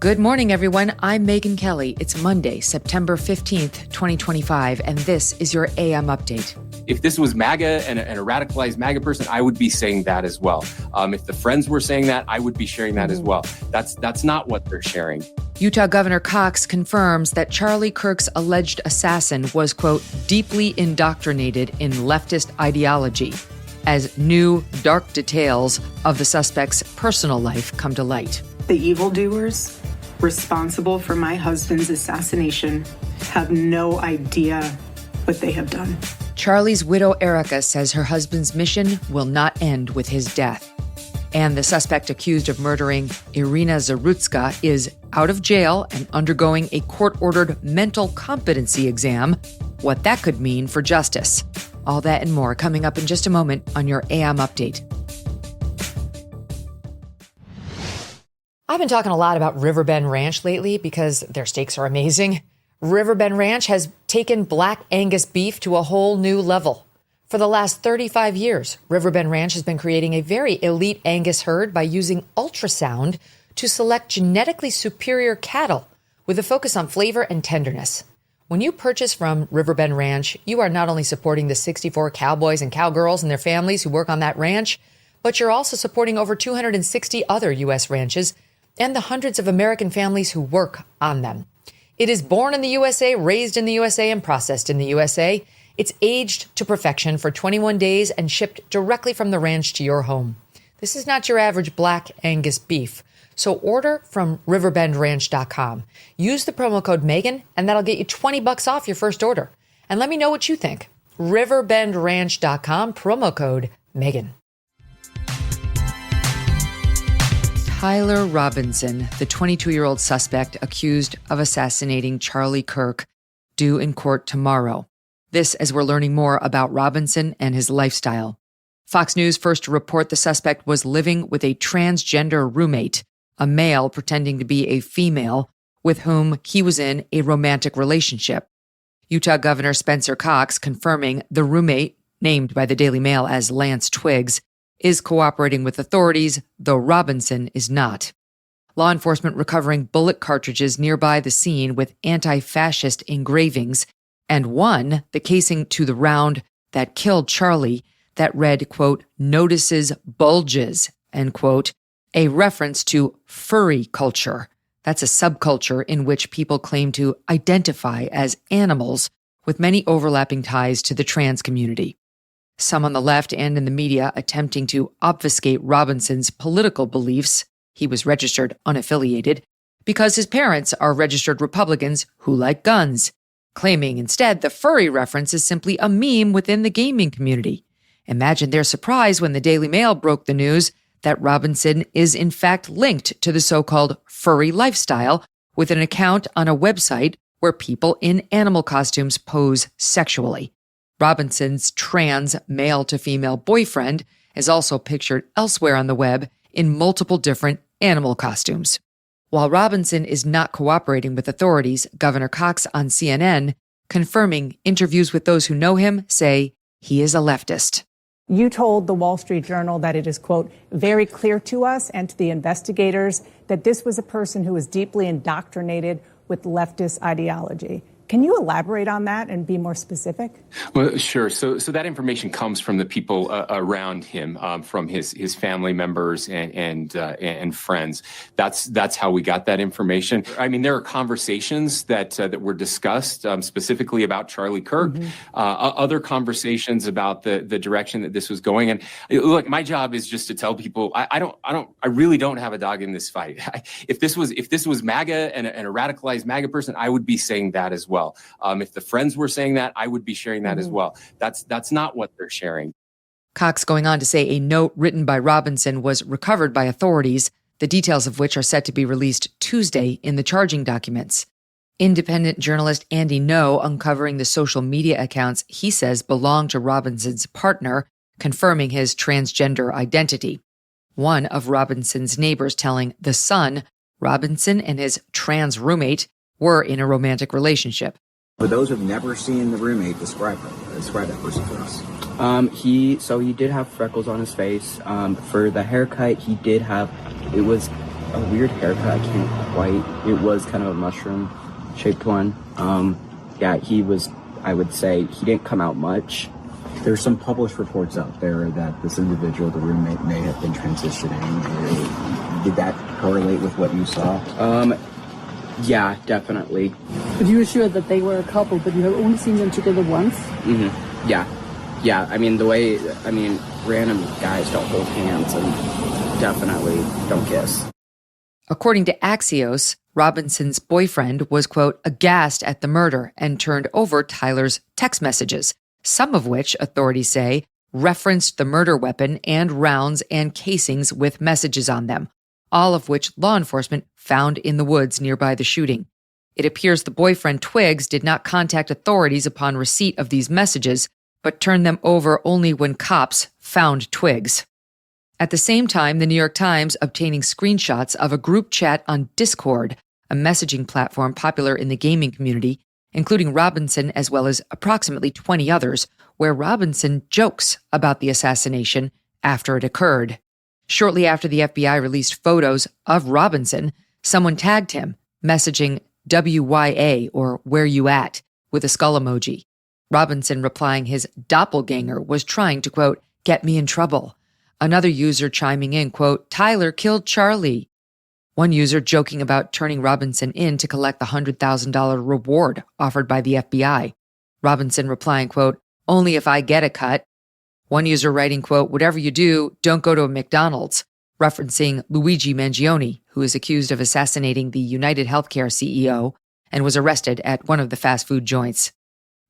Good morning, everyone. I'm Megyn Kelly. It's Monday, September 15th, 2025, and this is your AM update. If this was MAGA and a radicalized MAGA person, I would be saying that as well. If the Friends were saying that, I would be sharing that as well. That's not what they're sharing. Utah Governor Cox confirms that Charlie Kirk's alleged assassin was, quote, deeply indoctrinated in leftist ideology, as new, dark details of the suspect's personal life come to light. The evildoers responsible for my husband's assassination have no idea what they have done. Charlie's widow, Erika, says her husband's mission will not end with his death. And the suspect accused of murdering Iryna Zarutska is out of jail and undergoing a court-ordered mental competency exam. What that could mean for justice. All that and more coming up in just a moment on your AM update. I've been talking a lot about Riverbend Ranch lately because their steaks are amazing. Riverbend Ranch has taken Black Angus beef to a whole new level. For the last 35 years, Riverbend Ranch has been creating a very elite Angus herd by using ultrasound to select genetically superior cattle with a focus on flavor and tenderness. When you purchase from Riverbend Ranch, you are not only supporting the 64 cowboys and cowgirls and their families who work on that ranch, but you're also supporting over 260 other U.S. ranches and the hundreds of American families who work on them. It is born in the USA, raised in the USA, and processed in the USA. It's aged to perfection for 21 days and shipped directly from the ranch to your home. This is not your average Black Angus beef. So order from riverbendranch.com. Use the promo code Megyn, and that'll get you $20 off your first order. And let me know what you think. riverbendranch.com, promo code Megyn. Tyler Robinson, the 22-year-old suspect accused of assassinating Charlie Kirk, due in court tomorrow. This as we're learning more about Robinson and his lifestyle. Fox News first to report the suspect was living with a transgender roommate, a male pretending to be a female, with whom he was in a romantic relationship. Utah Governor Spencer Cox confirming the roommate, named by the Daily Mail as Lance Twiggs, is cooperating with authorities, though Robinson is not. Law enforcement recovering bullet cartridges nearby the scene with anti-fascist engravings, and one, the casing to the round that killed Charlie, that read, quote, notices bulges, end quote, a reference to furry culture. That's a subculture in which people claim to identify as animals with many overlapping ties to the trans community. Some on the left and in the media attempting to obfuscate Robinson's political beliefs, he was registered unaffiliated, because his parents are registered Republicans who like guns, claiming instead the furry reference is simply a meme within the gaming community. Imagine their surprise when the Daily Mail broke the news that Robinson is in fact linked to the so-called furry lifestyle with an account on a website where people in animal costumes pose sexually. Robinson's trans male-to-female boyfriend is also pictured elsewhere on the web in multiple different animal costumes. While Robinson is not cooperating with authorities, Governor Cox on CNN, confirming interviews with those who know him, say he is a leftist. You told the Wall Street Journal that it is, quote, very clear to us and to the investigators that this was a person who was deeply indoctrinated with leftist ideology. Can you elaborate on that and be more specific? Well, sure. So that information comes from the people around him, from his family members and friends. That's how we got that information. I mean, there are conversations that were discussed specifically about Charlie Kirk, other conversations about the direction that this was going. And look, my job is just to tell people I really don't have a dog in this fight. If this was MAGA and a radicalized MAGA person, I would be saying that as well. If the Friends were saying that, I would be sharing that as well. That's not what they're sharing. Cox going on to say a note written by Robinson was recovered by authorities, the details of which are set to be released Tuesday in the charging documents. Independent journalist Andy No uncovering the social media accounts he says belong to Robinson's partner, confirming his transgender identity. One of Robinson's neighbors telling The Sun Robinson and his trans roommate were in a romantic relationship. For those who've never seen the roommate, describe that person for us. He did have freckles on his face. For the haircut, it was a weird haircut. I can't quite. It was kind of a mushroom-shaped one. Yeah, I would say, he didn't come out much. There's some published reports out there that this individual, the roommate, may have been transitioning. Did that correlate with what you saw? Yeah, definitely. But you were sure that they were a couple, but you have only seen them together once? Mm-hmm. Yeah. I mean, random guys don't hold hands and definitely don't kiss. According to Axios, Robinson's boyfriend was, quote, aghast at the murder and turned over Tyler's text messages, some of which, authorities say, referenced the murder weapon and rounds and casings with messages on them, all of which law enforcement found in the woods nearby the shooting. It appears the boyfriend, Twiggs, did not contact authorities upon receipt of these messages, but turned them over only when cops found Twiggs. At the same time, the New York Times obtaining screenshots of a group chat on Discord, a messaging platform popular in the gaming community, including Robinson as well as approximately 20 others, where Robinson jokes about the assassination after it occurred. Shortly after the FBI released photos of Robinson, someone tagged him, messaging WYA, or where you at, with a skull emoji. Robinson replying his doppelganger was trying to, quote, get me in trouble. Another user chiming in, quote, Tyler killed Charlie. One user joking about turning Robinson in to collect the $100,000 reward offered by the FBI. Robinson replying, quote, only if I get a cut. One user writing, quote, whatever you do, don't go to a McDonald's, referencing Luigi Mangione, who is accused of assassinating the United Healthcare CEO and was arrested at one of the fast food joints.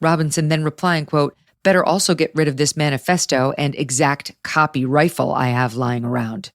Robinson then replying, quote, better also get rid of this manifesto and exact copy rifle I have lying around.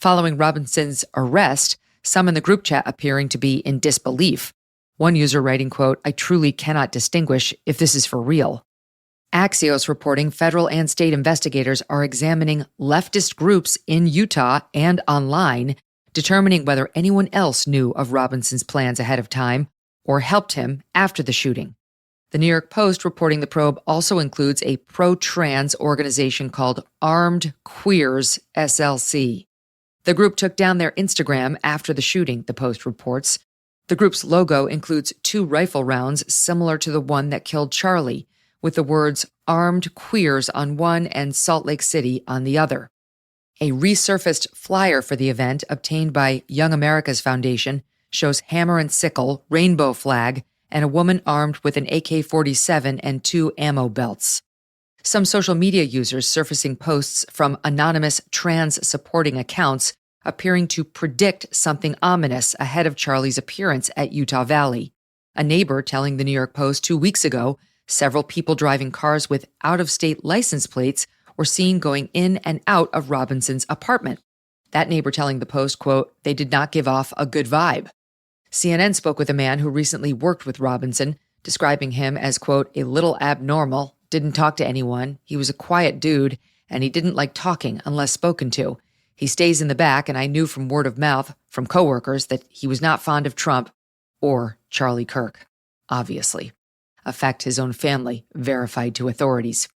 Following Robinson's arrest, some in the group chat appearing to be in disbelief. One user writing, quote, I truly cannot distinguish if this is for real. Axios reporting federal and state investigators are examining leftist groups in Utah and online, determining whether anyone else knew of Robinson's plans ahead of time or helped him after the shooting. The New York Post reporting the probe also includes a pro-trans organization called Armed Queers SLC. The group took down their Instagram after the shooting, the Post reports. The group's logo includes 2 rifle rounds similar to the one that killed Charlie, with the words Armed Queers on one and Salt Lake City on the other. A resurfaced flyer for the event obtained by Young America's Foundation shows hammer and sickle, rainbow flag, and a woman armed with an AK-47 and 2 ammo belts. Some social media users surfacing posts from anonymous trans-supporting accounts appearing to predict something ominous ahead of Charlie's appearance at Utah Valley. A neighbor telling the New York Post 2 weeks ago several people driving cars with out-of-state license plates were seen going in and out of Robinson's apartment. That neighbor telling the Post, quote, they did not give off a good vibe. CNN spoke with a man who recently worked with Robinson, describing him as, quote, a little abnormal, didn't talk to anyone, he was a quiet dude, and he didn't like talking unless spoken to. He stays in the back, and I knew from word of mouth, from coworkers, that he was not fond of Trump or Charlie Kirk, obviously. A fact his own family verified to authorities.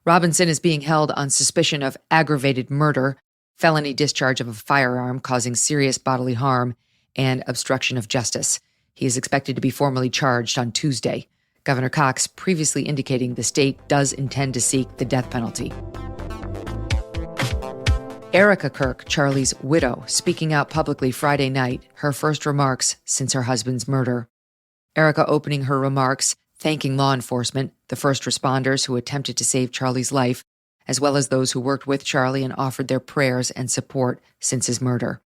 Robinson is being held on suspicion of aggravated murder, felony discharge of a firearm causing serious bodily harm, and obstruction of justice. He is expected to be formally charged on Tuesday. Governor Cox previously indicating the state does intend to seek the death penalty. Erika Kirk, Charlie's widow, speaking out publicly Friday night, her first remarks since her husband's murder. Erika opening her remarks, thanking law enforcement, the first responders who attempted to save Charlie's life, as well as those who worked with Charlie and offered their prayers and support since his murder.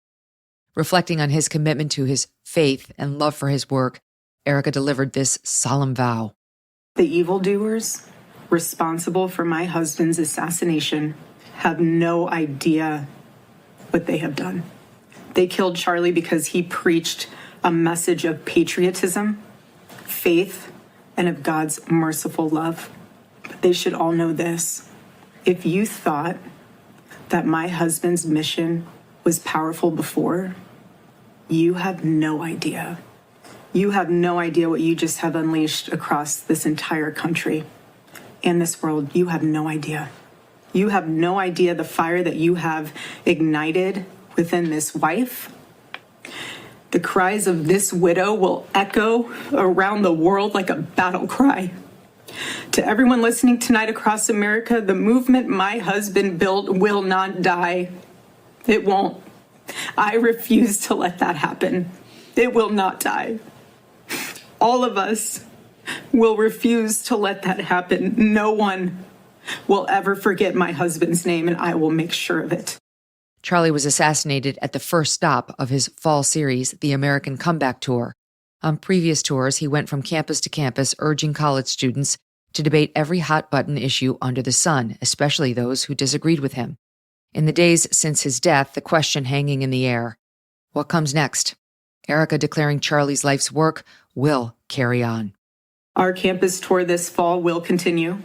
Reflecting on his commitment to his faith and love for his work, Erika delivered this solemn vow. The evildoers responsible for my husband's assassination have no idea what they have done. They killed Charlie because he preached a message of patriotism, faith, and of God's merciful love. But they should all know this. If you thought that my husband's mission was powerful before, you have no idea. You have no idea what you just have unleashed across this entire country and this world. You have no idea. You have no idea the fire that you have ignited within this wife The cries of this widow will echo around the world like a battle cry. To everyone listening tonight across America, the movement my husband built will not die. It won't. I refuse to let that happen. It will not die. All of us will refuse to let that happen. No one will ever forget my husband's name, and I will make sure of it. Charlie was assassinated at the first stop of his fall series, The American Comeback Tour. On previous tours, he went from campus to campus, urging college students to debate every hot-button issue under the sun, especially those who disagreed with him. In the days since his death, the question hanging in the air: what comes next? Erika declaring Charlie's life's work will carry on. Our campus tour this fall will continue.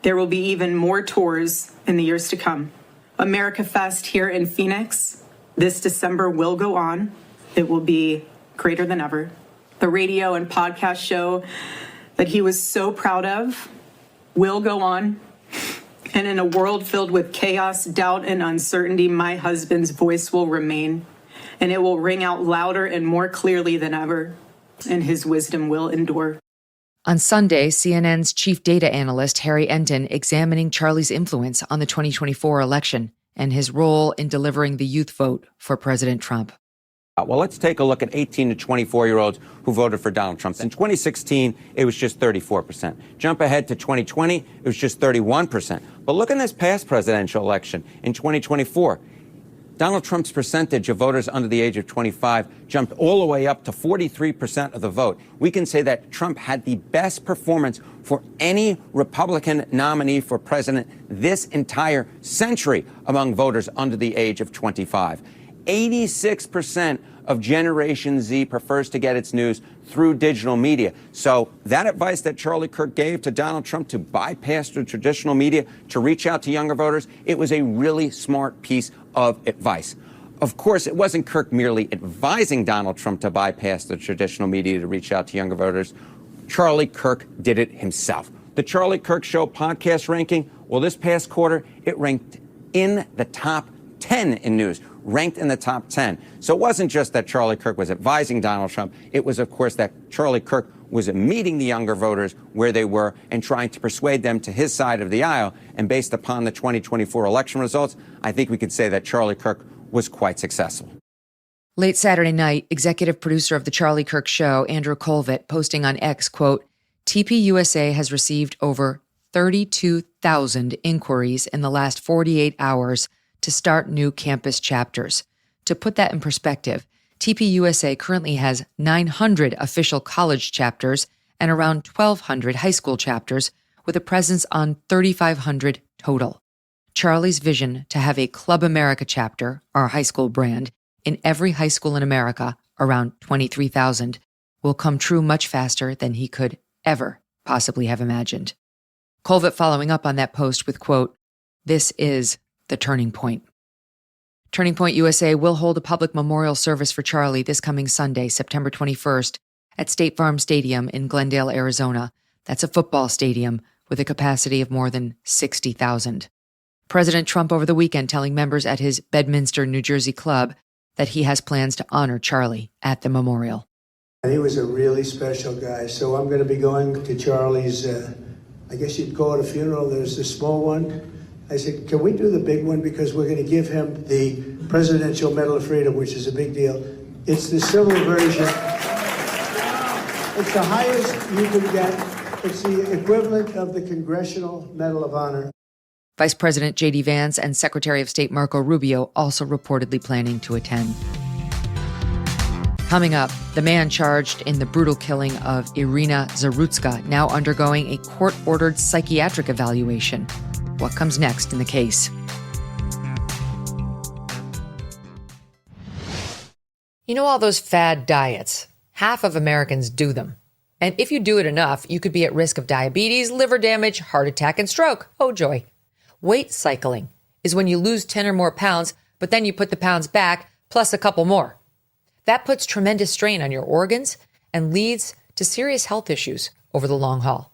There will be even more tours in the years to come. America Fest here in Phoenix this December will go on. It will be greater than ever. The radio and podcast show that he was so proud of will go on. And in a world filled with chaos, doubt, and uncertainty, my husband's voice will remain. And it will ring out louder and more clearly than ever. And his wisdom will endure. On Sunday, CNN's chief data analyst, Harry Enton, examining Charlie's influence on the 2024 election and his role in delivering the youth vote for President Trump. Well, let's take a look at 18 to 24-year-olds who voted for Donald Trump. In 2016, it was just 34%. Jump ahead to 2020, it was just 31%. But look in this past presidential election in 2024. Donald Trump's percentage of voters under the age of 25 jumped all the way up to 43% of the vote. We can say that Trump had the best performance for any Republican nominee for president this entire century among voters under the age of 25. 86% of Generation Z prefers to get its news through digital media. So that advice that Charlie Kirk gave to Donald Trump to bypass the traditional media to reach out to younger voters, it was a really smart piece of advice. Of course, it wasn't Kirk merely advising Donald Trump to bypass the traditional media to reach out to younger voters. Charlie Kirk did it himself. The Charlie Kirk Show podcast ranking, well, this past quarter, it ranked in the top 10 in news, ranked in the top 10. So it wasn't just that Charlie Kirk was advising Donald Trump. It was, of course, that Charlie Kirk was meeting the younger voters where they were and trying to persuade them to his side of the aisle. And based upon the 2024 election results, I think we could say that Charlie Kirk was quite successful. Late Saturday night, executive producer of The Charlie Kirk Show, Andrew Colvett, posting on X, quote, TPUSA has received over 32,000 inquiries in the last 48 hours to start new campus chapters. To put that in perspective, TPUSA currently has 900 official college chapters and around 1,200 high school chapters, with a presence on 3,500 total. Charlie's vision to have a Club America chapter, our high school brand, in every high school in America, around 23,000, will come true much faster than he could ever possibly have imagined. Colvett following up on that post with, quote, this is the turning point. Turning Point USA will hold a public memorial service for Charlie this coming Sunday, September 21st, at State Farm Stadium in Glendale, Arizona. That's a football stadium with a capacity of more than 60,000. President Trump over the weekend telling members at his Bedminster, New Jersey club that he has plans to honor Charlie at the memorial. He was a really special guy, so I'm going to be going to Charlie's, I guess you'd call it a funeral. There's the small one. I said, can we do the big one? Because we're going to give him the Presidential Medal of Freedom, which is a big deal. It's the civil version. It's the highest you can get. It's the equivalent of the Congressional Medal of Honor. Vice President J.D. Vance and Secretary of State Marco Rubio also reportedly planning to attend. Coming up, the man charged in the brutal killing of Iryna Zarutska now undergoing a court-ordered psychiatric evaluation. What comes next in the case? You know all those fad diets? Half of Americans do them. And if you do it enough, you could be at risk of diabetes, liver damage, heart attack, and stroke. Oh, joy. Weight cycling is when you lose 10 or more pounds, but then you put the pounds back, plus a couple more. That puts tremendous strain on your organs and leads to serious health issues over the long haul.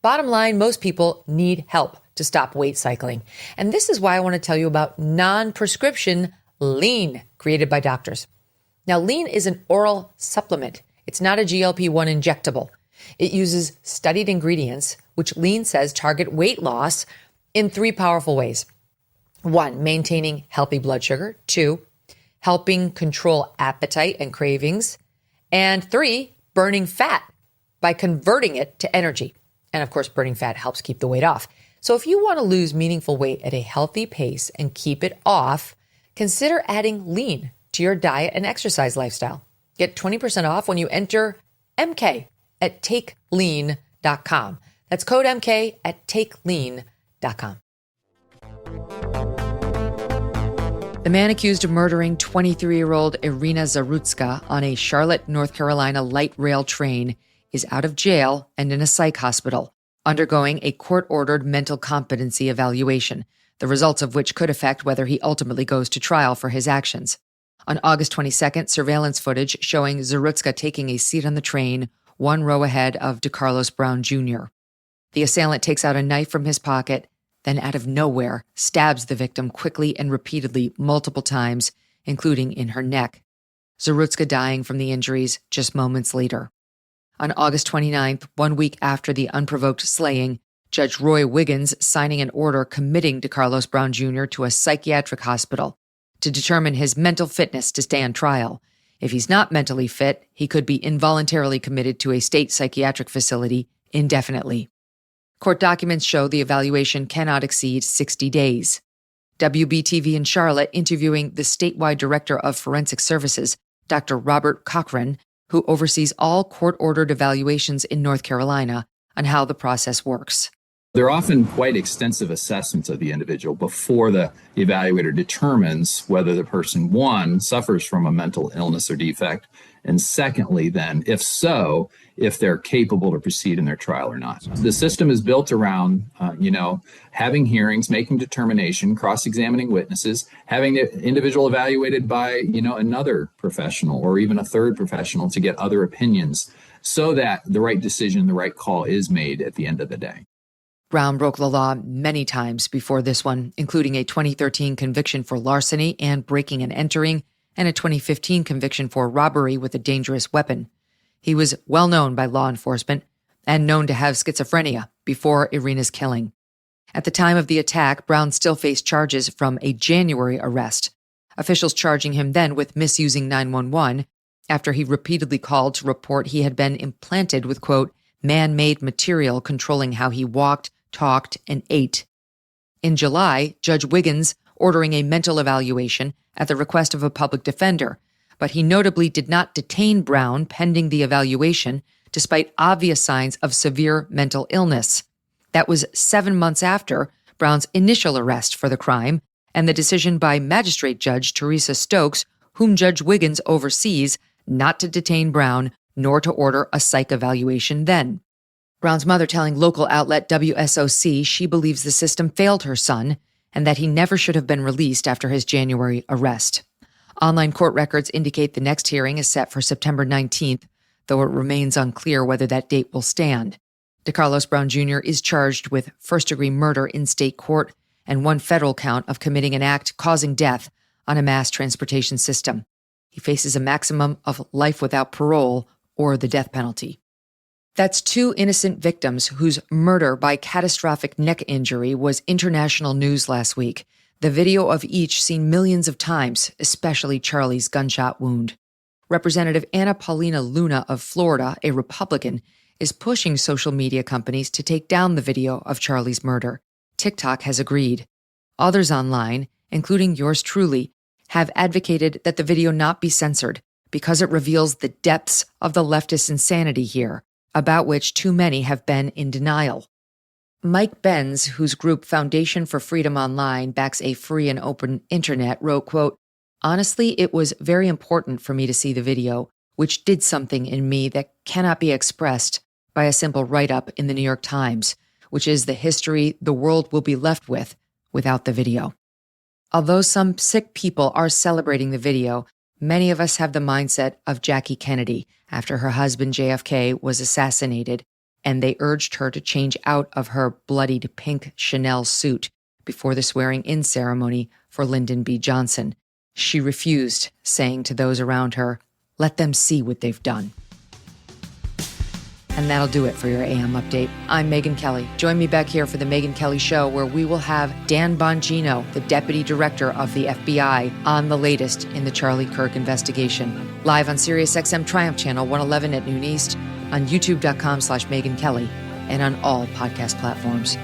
Bottom line, most people need help to stop weight cycling. And this is why I want to tell you about non-prescription lean, created by doctors. Now, lean is an oral supplement. It's not a GLP-1 injectable. It uses studied ingredients, which lean says target weight loss in 3 powerful ways. 1, maintaining healthy blood sugar. 2, helping control appetite and cravings. And 3, burning fat by converting it to energy. And of course, burning fat helps keep the weight off. So if you want to lose meaningful weight at a healthy pace and keep it off, consider adding lean to your diet and exercise lifestyle. Get 20% off when you enter MK at takelean.com. That's code MK at takelean.com. The man accused of murdering 23-year-old Iryna Zarutska on a Charlotte, North Carolina light rail train is out of jail and in a psych hospital, undergoing a court-ordered mental competency evaluation, the results of which could affect whether he ultimately goes to trial for his actions. On August 22nd, surveillance footage showing Zarutska taking a seat on the train 1 row ahead of DeCarlos Brown Jr. The assailant takes out a knife from his pocket, then out of nowhere stabs the victim quickly and repeatedly multiple times, including in her neck. Zarutska dying from the injuries just moments later. On August 29th, 1 week after the unprovoked slaying, Judge Roy Wiggins signing an order committing DeCarlos Brown Jr. to a psychiatric hospital to determine his mental fitness to stand trial. If he's not mentally fit, he could be involuntarily committed to a state psychiatric facility indefinitely. Court documents show the evaluation cannot exceed 60 days. WBTV in Charlotte interviewing the statewide director of forensic services, Dr. Robert Cochran, who oversees all court-ordered evaluations in North Carolina, on how the process works. They're often quite extensive assessments of the individual before the evaluator determines whether the person, 1, suffers from a mental illness or defect, and secondly, then, if so, if they're capable to proceed in their trial or not. The system is built around, having hearings, making determination, cross-examining witnesses, having the individual evaluated by, another professional or even a third professional to get other opinions so that the right decision, the right call is made at the end of the day. Brown broke the law many times before this one, including a 2013 conviction for larceny and breaking and entering, and a 2015 conviction for robbery with a dangerous weapon. He was well known by law enforcement and known to have schizophrenia before Iryna's killing. At the time of the attack, Brown still faced charges from a January arrest, officials charging him then with misusing 911 after he repeatedly called to report he had been implanted with, quote, man-made material controlling how he walked, talked, and ate. In July, Judge Wiggins ordering a mental evaluation at the request of a public defender, but he notably did not detain Brown pending the evaluation despite obvious signs of severe mental illness. That was 7 months after Brown's initial arrest for the crime and the decision by Magistrate Judge Teresa Stokes, whom Judge Wiggins oversees, not to detain Brown nor to order a psych evaluation then. Brown's mother telling local outlet WSOC she believes the system failed her son and that he never should have been released after his January arrest. Online court records indicate the next hearing is set for September 19th, though it remains unclear whether that date will stand. DeCarlos Brown Jr. is charged with first-degree murder in state court and 1 federal count of committing an act causing death on a mass transportation system. He faces a maximum of life without parole or the death penalty. That's 2 innocent victims whose murder by catastrophic neck injury was international news last week. The video of each seen millions of times, especially Charlie's gunshot wound. Representative Anna Paulina Luna of Florida, a Republican, is pushing social media companies to take down the video of Charlie's murder. TikTok has agreed. Others online, including yours truly, have advocated that the video not be censored because it reveals the depths of the leftist insanity here, about which too many have been in denial. Mike Benz, whose group Foundation for Freedom Online backs a free and open internet, wrote, quote, honestly, it was very important for me to see the video, which did something in me that cannot be expressed by a simple write-up in the New York Times, which is the history the world will be left with without the video. Although some sick people are celebrating the video, many of us have the mindset of Jackie Kennedy after her husband JFK was assassinated, and they urged her to change out of her bloodied pink Chanel suit before the swearing-in ceremony for Lyndon B. Johnson. she refused, saying to those around her, "Let them see what they've done." And that'll do it for your AM update. I'm Megyn Kelly. Join me back here for the Megyn Kelly Show, where we will have Dan Bongino, the Deputy Director of the FBI, on the latest in the Charlie Kirk investigation. Live on SiriusXM Triumph Channel 111 at noon East, on youtube.com/Megyn Kelly, and on all podcast platforms.